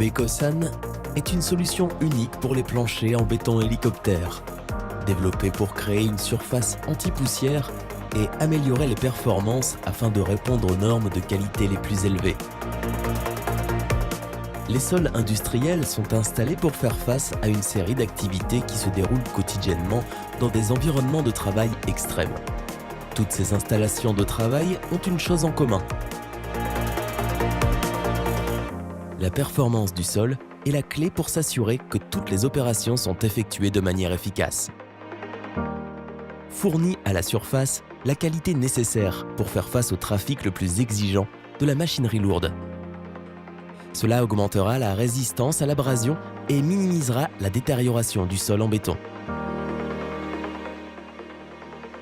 Becosan est une solution unique pour les planchers en béton hélicoptère, développée pour créer une surface anti-poussière et améliorer les performances afin de répondre aux normes de qualité les plus élevées. Les sols industriels sont installés pour faire face à une série d'activités qui se déroulent quotidiennement dans des environnements de travail extrêmes. Toutes ces installations de travail ont une chose en commun. La performance du sol est la clé pour s'assurer que toutes les opérations sont effectuées de manière efficace. Fournit à la surface la qualité nécessaire pour faire face au trafic le plus exigeant de la machinerie lourde. Cela augmentera la résistance à l'abrasion et minimisera la détérioration du sol en béton.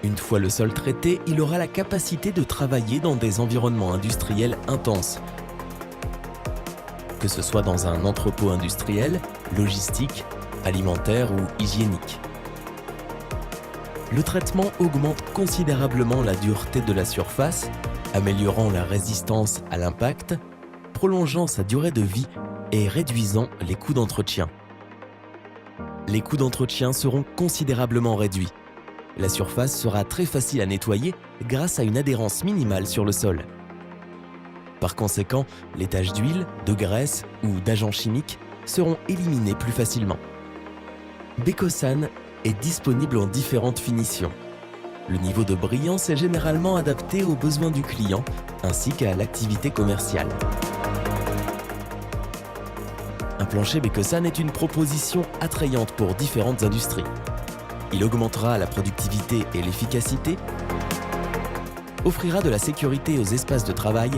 Une fois le sol traité, il aura la capacité de travailler dans des environnements industriels intenses, que ce soit dans un entrepôt industriel, logistique, alimentaire ou hygiénique. Le traitement augmente considérablement la dureté de la surface, améliorant la résistance à l'impact, prolongeant sa durée de vie et réduisant les coûts d'entretien. Les coûts d'entretien seront considérablement réduits. La surface sera très facile à nettoyer grâce à une adhérence minimale sur le sol. Par conséquent, les taches d'huile, de graisse ou d'agents chimiques seront éliminées plus facilement. Becosan est disponible en différentes finitions. Le niveau de brillance est généralement adapté aux besoins du client ainsi qu'à l'activité commerciale. Un plancher Becosan est une proposition attrayante pour différentes industries. Il augmentera la productivité et l'efficacité, offrira de la sécurité aux espaces de travail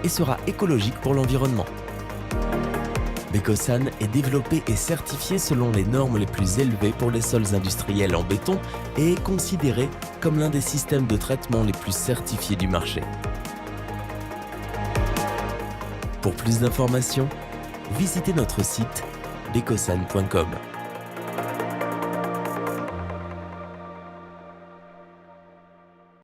et sera écologique pour l'environnement. Becosan est développé et certifié selon les normes les plus élevées pour les sols industriels en béton et est considéré comme l'un des systèmes de traitement les plus certifiés du marché. Pour plus d'informations, visitez notre site becosan.com.